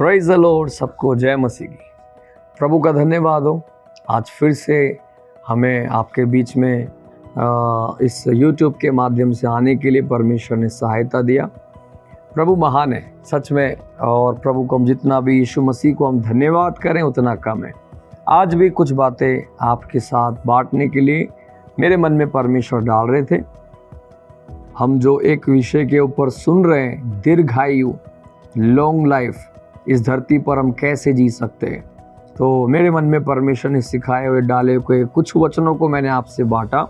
Praise the Lord. सबको जय मसीह की। प्रभु का धन्यवाद हो। आज फिर से हमें आपके बीच में इस YouTube के माध्यम से आने के लिए परमेश्वर ने सहायता दिया। प्रभु महान है सच में, और प्रभु को हम जितना भी यीशु मसीह को हम धन्यवाद करें उतना कम है। आज भी कुछ बातें आपके साथ बांटने के लिए मेरे मन में परमेश्वर डाल रहे थे। हम जो एक विषय के ऊपर सुन रहे हैं, दीर्घायु, लॉन्ग लाइफ, इस धरती पर हम कैसे जी सकते हैं, तो मेरे मन में परमेश्वर ने सिखाए हुए डाले हुए कुछ वचनों को मैंने आपसे बांटा,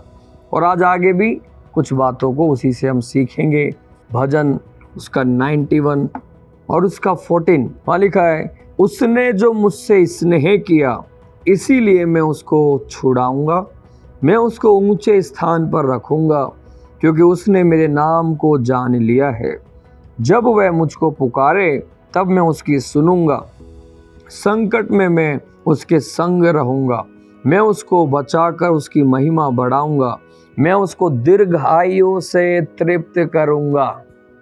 और आज आगे भी कुछ बातों को उसी से हम सीखेंगे। भजन उसका 91 और उसका 14 वहाँ लिखा है, उसने जो मुझसे स्नेह किया इसीलिए मैं उसको छुड़ाऊंगा, मैं उसको ऊंचे स्थान पर रखूंगा, क्योंकि उसने मेरे नाम को जान लिया है। जब वह मुझको पुकारे तब मैं उसकी सुनूंगा, संकट में मैं उसके संग रहूंगा, मैं उसको बचाकर उसकी महिमा बढ़ाऊंगा, मैं उसको दीर्घायु से तृप्त करूंगा।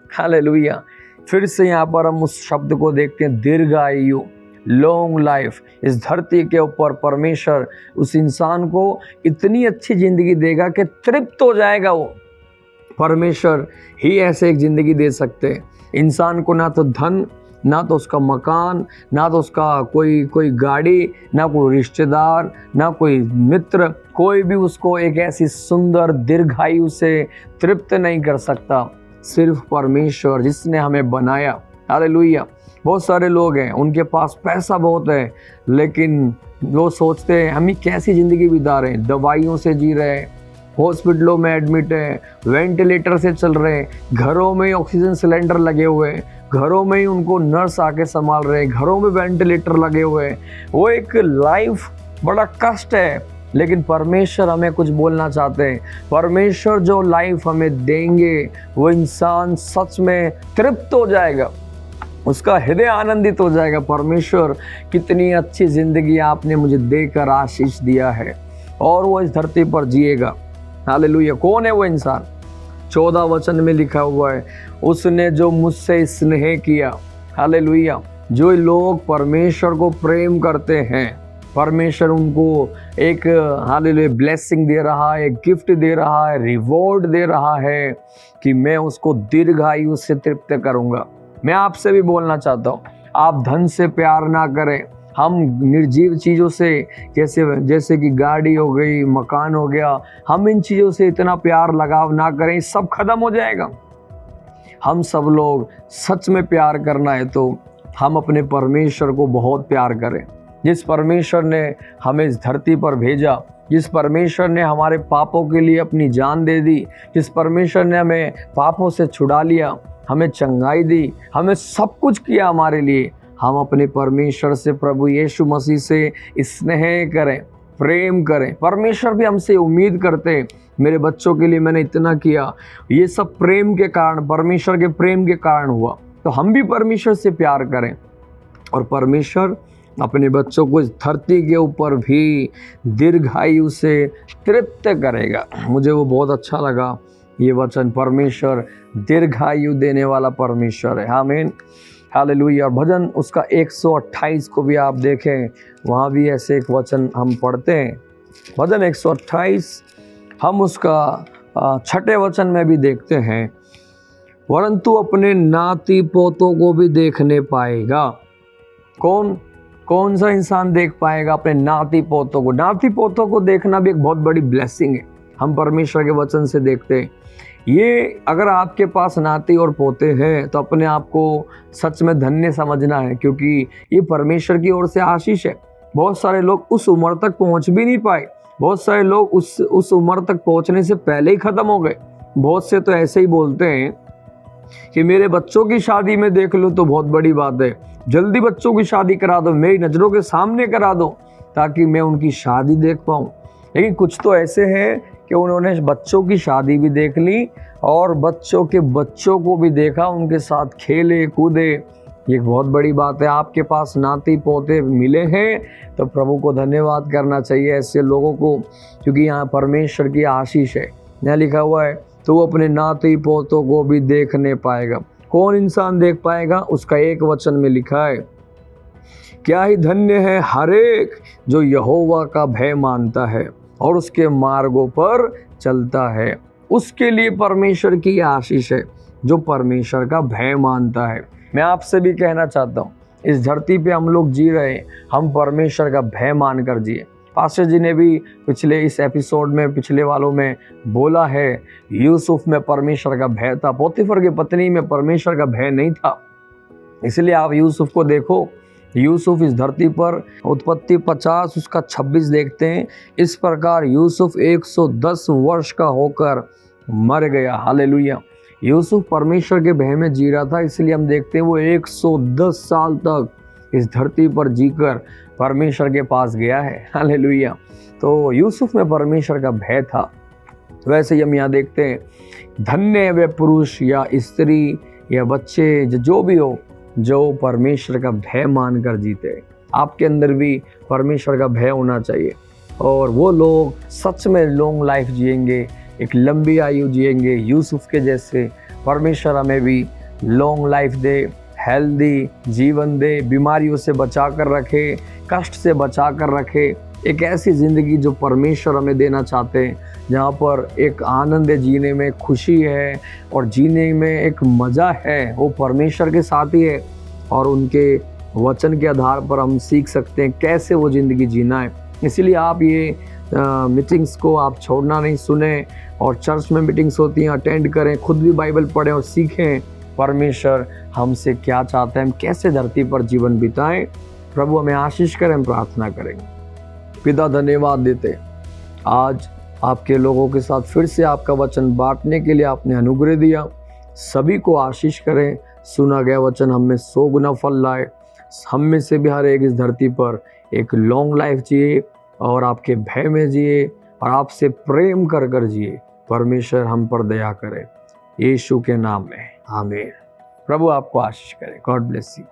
हालेलुया। फिर से यहाँ पर हम उस शब्द को देखते हैं, दीर्घायु, लॉन्ग लाइफ। इस धरती के ऊपर परमेश्वर उस इंसान को इतनी अच्छी जिंदगी देगा कि तृप्त हो जाएगा। वो परमेश्वर ही ऐसे एक ज़िंदगी दे सकते हैं इंसान को, ना तो धन, ना तो उसका मकान, ना तो उसका कोई गाड़ी, ना कोई रिश्तेदार, ना कोई मित्र, कोई भी उसको एक ऐसी सुंदर दीर्घायु से तृप्त नहीं कर सकता। सिर्फ परमेश्वर जिसने हमें बनाया। हालेलुया। बहुत सारे लोग हैं, उनके पास पैसा बहुत है, लेकिन वो सोचते हैं हम ही कैसी ज़िंदगी बिता रहे हैं, दवाइयों से जी रहे हैं, हॉस्पिटलों में एडमिट है, वेंटिलेटर से चल रहे हैं, घरों में ऑक्सीजन सिलेंडर लगे हुए हैं, घरों में ही उनको नर्स आके संभाल रहे हैं, घरों में वेंटिलेटर लगे हुए हैं। वो एक लाइफ बड़ा कष्ट है, लेकिन परमेश्वर हमें कुछ बोलना चाहते हैं। परमेश्वर जो लाइफ हमें देंगे वो इंसान सच में तृप्त हो जाएगा, उसका हृदय आनंदित हो जाएगा। परमेश्वर कितनी अच्छी ज़िंदगी आपने मुझे देकर आशीष दिया है, और वो इस धरती पर जिएगा। हालेलुया। कौन है वो इंसान? 14 वचन में लिखा हुआ है, उसने जो मुझसे स्नेह किया। हालेलुया। जो लोग परमेश्वर को प्रेम करते हैं, परमेश्वर उनको एक हालेलुया ब्लेसिंग दे रहा है, गिफ्ट दे रहा है, रिवॉर्ड दे रहा है कि मैं उसको दीर्घायु से तृप्त करूंगा। मैं आपसे भी बोलना चाहता हूँ, आप धन से प्यार ना करें। हम निर्जीव चीज़ों से, जैसे कि गाड़ी हो गई, मकान हो गया, हम इन चीज़ों से इतना प्यार लगाव ना करें, सब खत्म हो जाएगा। हम सब लोग सच में प्यार करना है तो हम अपने परमेश्वर को बहुत प्यार करें। जिस परमेश्वर ने हमें इस धरती पर भेजा, जिस परमेश्वर ने हमारे पापों के लिए अपनी जान दे दी, जिस परमेश्वर ने हमें पापों से छुड़ा लिया, हमें चंगाई दी, हमें सब कुछ किया हमारे लिए, हम अपने परमेश्वर से, प्रभु यीशु मसीह से स्नेह करें, प्रेम करें। परमेश्वर भी हमसे उम्मीद करते हैं, मेरे बच्चों के लिए मैंने इतना किया, ये सब प्रेम के कारण, परमेश्वर के प्रेम के कारण हुआ। तो हम भी परमेश्वर से प्यार करें, और परमेश्वर अपने बच्चों को इस धरती के ऊपर भी दीर्घायु से तृप्त करेगा। मुझे वो बहुत अच्छा लगा ये वचन। परमेश्वर दीर्घायु देने वाला परमेश्वर है। आमीन। हालेलुया। और भजन उसका 128 को भी आप देखें, वहाँ भी ऐसे एक वचन हम पढ़ते हैं। भजन 128 हम उसका 6 वचन में भी देखते हैं, परंतु अपने नाती पोतों को भी देखने पाएगा। कौन सा इंसान देख पाएगा अपने नाती पोतों को? नाती पोतों को देखना भी एक बहुत बड़ी ब्लेसिंग है। हम परमेश्वर के वचन से देखते हैं। ये अगर आपके पास नाती और पोते हैं तो अपने आप को सच में धन्य समझना है, क्योंकि ये परमेश्वर की ओर से आशीष है। बहुत सारे लोग उस उम्र तक पहुंच भी नहीं पाए, बहुत सारे लोग उस उम्र तक पहुंचने से पहले ही ख़त्म हो गए। बहुत से तो ऐसे ही बोलते हैं कि मेरे बच्चों की शादी में देख लो तो बहुत बड़ी बात है, जल्दी बच्चों की शादी करा दो, मेरी नज़रों के सामने करा दो ताकि मैं उनकी शादी देख पाऊँ। लेकिन कुछ तो ऐसे हैं कि उन्होंने बच्चों की शादी भी देख ली और बच्चों के बच्चों को भी देखा, उनके साथ खेले कूदे। ये बहुत बड़ी बात है। आपके पास नाती पोते मिले हैं तो प्रभु को धन्यवाद करना चाहिए ऐसे लोगों को, क्योंकि यहाँ परमेश्वर की आशीष है। यहाँ लिखा हुआ है, तो वो अपने नाती पोतों को भी देखने पाएगा। कौन इंसान देख पाएगा? उसका 1 वचन में लिखा है, क्या ही धन्य है हर एक जो यहोवा का भय मानता है और उसके मार्गों पर चलता है। उसके लिए परमेश्वर की आशीष है जो परमेश्वर का भय मानता है। मैं आपसे भी कहना चाहता हूँ, इस धरती पे हम लोग जी रहे हैं, हम परमेश्वर का भय मान कर जिए। पास्टर जी ने भी पिछले इस एपिसोड में, पिछले वालों में बोला है, यूसुफ में परमेश्वर का भय था, पोतीफर की पत्नी में परमेश्वर का भय नहीं था। इसलिए आप यूसुफ को देखो, यूसुफ इस धरती पर उत्पत्ति 50 उसका 26 देखते हैं, इस प्रकार यूसुफ 110 वर्ष का होकर मर गया। हालेलुया। यूसुफ परमेश्वर के भय में जी रहा था, इसलिए हम देखते हैं वो 110 साल तक इस धरती पर जीकर परमेश्वर के पास गया है। हालेलुया। तो यूसुफ में परमेश्वर का भय था। वैसे ही हम यहाँ देखते हैं, धन्य है वे पुरुष या स्त्री या बच्चे जो भी हो जो परमेश्वर का भय मानकर जीते। आपके अंदर भी परमेश्वर का भय होना चाहिए और वो लोग सच में लॉन्ग लाइफ जिएंगे, एक लंबी आयु जिएंगे यूसुफ के जैसे। परमेश्वर हमें भी लॉन्ग लाइफ दे, हेल्दी जीवन दे, बीमारियों से बचा कर रखे, कष्ट से बचा कर रखे। एक ऐसी ज़िंदगी जो परमेश्वर हमें देना चाहते हैं, जहाँ पर एक आनंद है, जीने में खुशी है और जीने में एक मज़ा है, वो परमेश्वर के साथ ही है। और उनके वचन के आधार पर हम सीख सकते हैं कैसे वो ज़िंदगी जीना है। इसीलिए आप ये मीटिंग्स को आप छोड़ना नहीं, सुने और चर्च में मीटिंग्स होती हैं अटेंड करें, खुद भी बाइबल पढ़ें और सीखें परमेश्वर हमसे क्या चाहता है, हम कैसे धरती पर जीवन बिताएं। प्रभु हमें आशीष करें, हम प्रार्थना करेंगे। पिता धन्यवाद देते, आज आपके लोगों के साथ फिर से आपका वचन बांटने के लिए आपने अनुग्रह दिया। सभी को आशीष करें, सुना गया वचन हम में 100 गुना फल लाए। हम में से भी हर एक इस धरती पर एक लॉन्ग लाइफ जिए और आपके भय में जिए और आपसे प्रेम कर कर जिए। परमेश्वर हम पर दया करे, यीशु के नाम में आमीन। प्रभु आपको आशीष करे। God bless you.